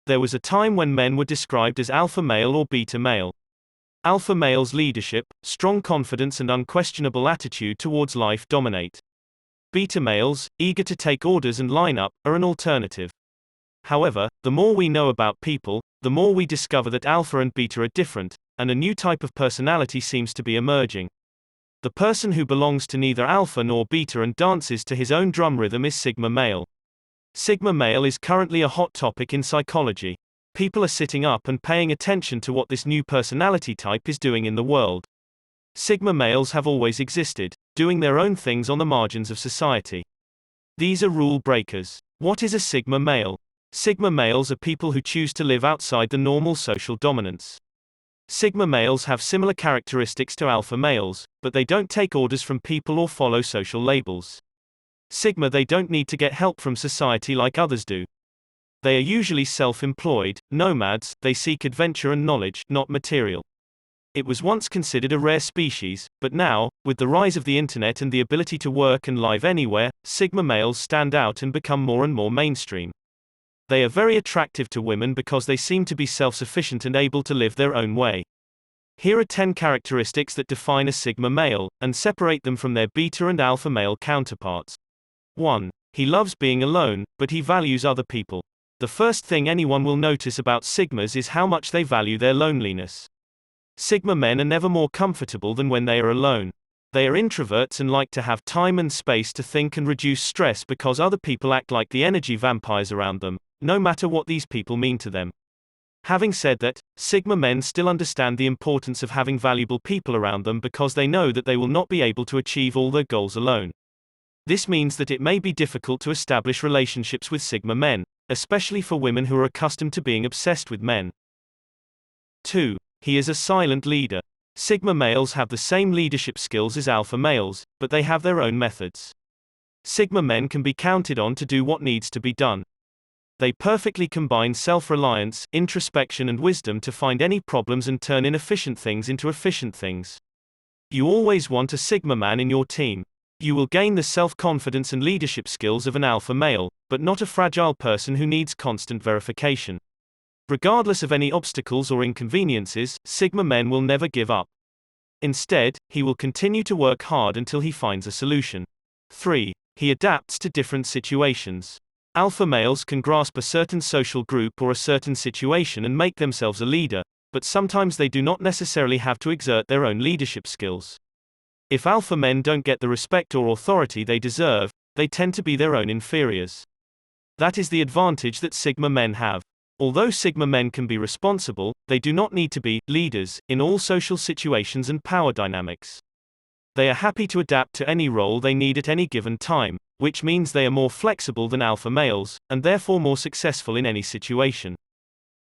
There was a time when men were described as alpha male or beta male. Alpha male's leadership, strong confidence and unquestionable attitude towards life dominate. Beta males, eager to take orders and line up, are an alternative. However, the more we know about people, the more we discover that alpha and beta are different, and a new type of personality seems to be emerging. The person who belongs to neither alpha nor beta and dances to his own drum rhythm is sigma male. Sigma male is currently a hot topic in psychology. People are sitting up and paying attention to what this new personality type is doing in the world. Sigma males have always existed, doing their own things on the margins of society. These are rule breakers. What is a sigma male? Sigma males are people who choose to live outside the normal social dominance. Sigma males have similar characteristics to alpha males, but they don't take orders from people or follow social labels. Sigma they don't need to get help from society like others do. They are usually self-employed, nomads, they seek adventure and knowledge, not material. It was once considered a rare species, but now, with the rise of the internet and the ability to work and live anywhere, sigma males stand out and become more and more mainstream. They are very attractive to women because they seem to be self-sufficient and able to live their own way. Here are 10 characteristics that define a sigma male, and separate them from their beta and alpha male counterparts. 1. He loves being alone, but he values other people. The first thing anyone will notice about sigmas is how much they value their loneliness. Sigma men are never more comfortable than when they are alone. They are introverts and like to have time and space to think and reduce stress because other people act like the energy vampires around them, no matter what these people mean to them. Having said that, sigma men still understand the importance of having valuable people around them because they know that they will not be able to achieve all their goals alone. This means that it may be difficult to establish relationships with sigma men, especially for women who are accustomed to being obsessed with men. 2. He is a silent leader. Sigma males have the same leadership skills as alpha males, but they have their own methods. Sigma men can be counted on to do what needs to be done. They perfectly combine self-reliance, introspection and wisdom to find any problems and turn inefficient things into efficient things. You always want a sigma man in your team. You will gain the self-confidence and leadership skills of an alpha male, but not a fragile person who needs constant verification. Regardless of any obstacles or inconveniences, sigma men will never give up. Instead, he will continue to work hard until he finds a solution. 3. He adapts to different situations. Alpha males can grasp a certain social group or a certain situation and make themselves a leader, but sometimes they do not necessarily have to exert their own leadership skills. If alpha men don't get the respect or authority they deserve, they tend to be their own inferiors. That is the advantage that sigma men have. Although sigma men can be responsible, they do not need to be leaders in all social situations and power dynamics. They are happy to adapt to any role they need at any given time, which means they are more flexible than alpha males, and therefore more successful in any situation.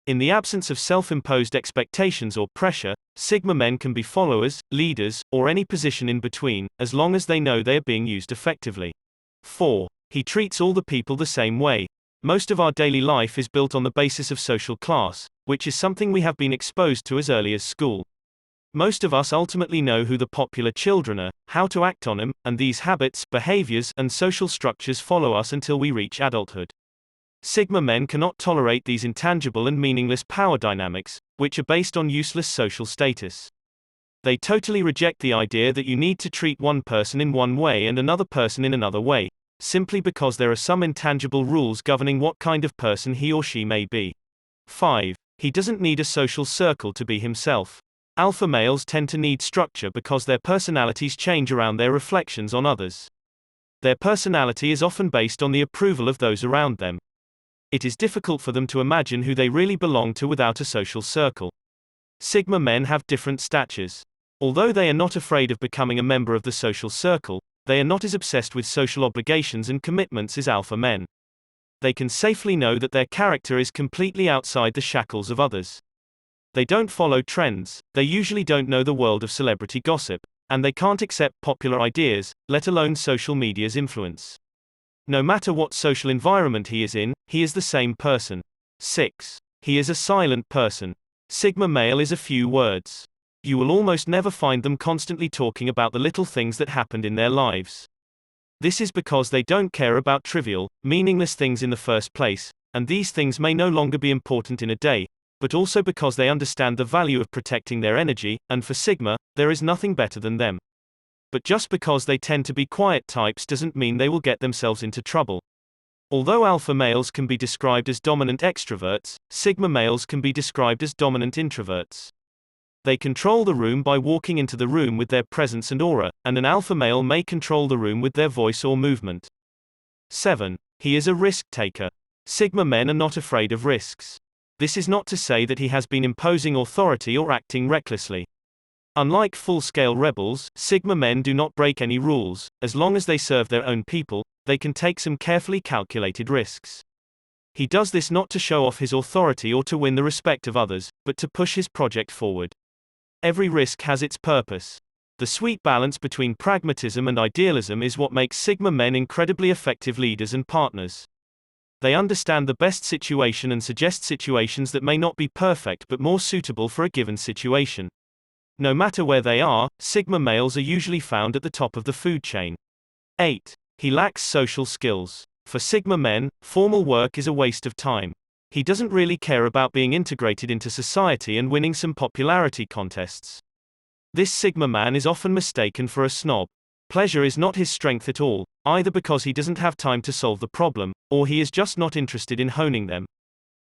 In the absence of self-imposed expectations or pressure, sigma men can be followers, leaders, or any position in between, as long as they know they are being used effectively. 4. He treats all the people the same way. Most of our daily life is built on the basis of social class, which is something we have been exposed to as early as school. Most of us ultimately know who the popular children are, how to act on them, and these habits, behaviors, and social structures follow us until we reach adulthood. Sigma men cannot tolerate these intangible and meaningless power dynamics, which are based on useless social status. They totally reject the idea that you need to treat one person in one way and another person in another way, simply because there are some intangible rules governing what kind of person he or she may be. 5. He doesn't need a social circle to be himself. Alpha males tend to need structure because their personalities change around their reflections on others. Their personality is often based on the approval of those around them. It is difficult for them to imagine who they really belong to without a social circle. Sigma men have different statures. Although they are not afraid of becoming a member of the social circle, they are not as obsessed with social obligations and commitments as alpha men. They can safely know that their character is completely outside the shackles of others. They don't follow trends, they usually don't know the world of celebrity gossip, and they can't accept popular ideas, let alone social media's influence. No matter what social environment he is in, he is the same person. 6. He is a silent person. Sigma male is a few words. You will almost never find them constantly talking about the little things that happened in their lives. This is because they don't care about trivial, meaningless things in the first place, and these things may no longer be important in a day, but also because they understand the value of protecting their energy, and for Sigma, there is nothing better than them. But just because they tend to be quiet types doesn't mean they will get themselves into trouble. Although alpha males can be described as dominant extroverts, Sigma males can be described as dominant introverts. They control the room by walking into the room with their presence and aura, and an alpha male may control the room with their voice or movement. 7. He is a risk taker. Sigma men are not afraid of risks. This is not to say that he has been imposing authority or acting recklessly. Unlike full-scale rebels, Sigma men do not break any rules. As long as they serve their own people, they can take some carefully calculated risks. He does this not to show off his authority or to win the respect of others, but to push his project forward. Every risk has its purpose. The sweet balance between pragmatism and idealism is what makes Sigma men incredibly effective leaders and partners. They understand the best situation and suggest situations that may not be perfect but more suitable for a given situation. No matter where they are, Sigma males are usually found at the top of the food chain. 8. He lacks social skills. For Sigma men, formal work is a waste of time. He doesn't really care about being integrated into society and winning some popularity contests. This Sigma man is often mistaken for a snob. Pleasure is not his strength at all, either because he doesn't have time to solve the problem, or he is just not interested in honing them.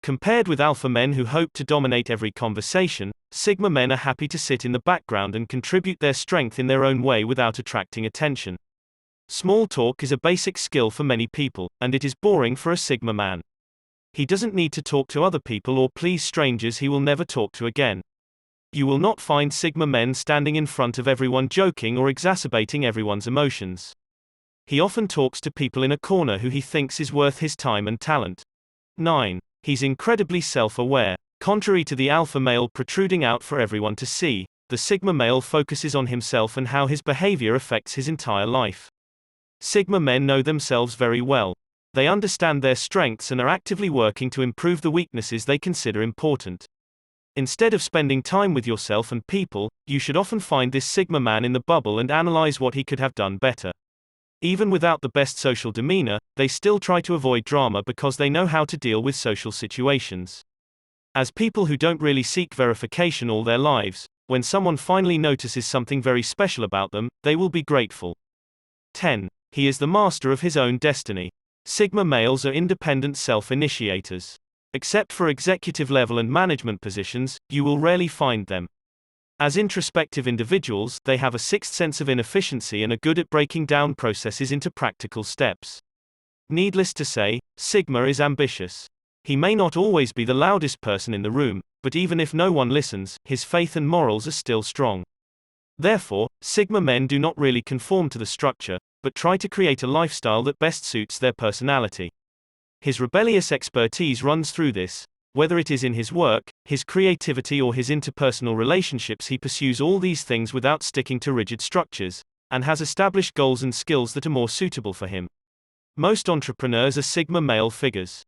Compared with alpha men who hope to dominate every conversation, Sigma men are happy to sit in the background and contribute their strength in their own way without attracting attention. Small talk is a basic skill for many people, and it is boring for a Sigma man. He doesn't need to talk to other people or please strangers he will never talk to again. You will not find Sigma men standing in front of everyone joking or exacerbating everyone's emotions. He often talks to people in a corner who he thinks is worth his time and talent. 9. He's incredibly self-aware. Contrary to the alpha male protruding out for everyone to see, the Sigma male focuses on himself and how his behavior affects his entire life. Sigma men know themselves very well. They understand their strengths and are actively working to improve the weaknesses they consider important. Instead of spending time with yourself and people, you should often find this Sigma man in the bubble and analyze what he could have done better. Even without the best social demeanor, they still try to avoid drama because they know how to deal with social situations. As people who don't really seek verification all their lives, when someone finally notices something very special about them, they will be grateful. 10. He is the master of his own destiny. Sigma males are independent self-initiators. Except for executive level and management positions, you will rarely find them. As introspective individuals, they have a sixth sense of inefficiency and are good at breaking down processes into practical steps. Needless to say, Sigma is ambitious. He may not always be the loudest person in the room, but even if no one listens, his faith and morals are still strong. Therefore, Sigma men do not really conform to the structure, but try to create a lifestyle that best suits their personality. His rebellious expertise runs through this. Whether it is in his work, his creativity or his interpersonal relationships, he pursues all these things without sticking to rigid structures, and has established goals and skills that are more suitable for him. Most entrepreneurs are Sigma male figures.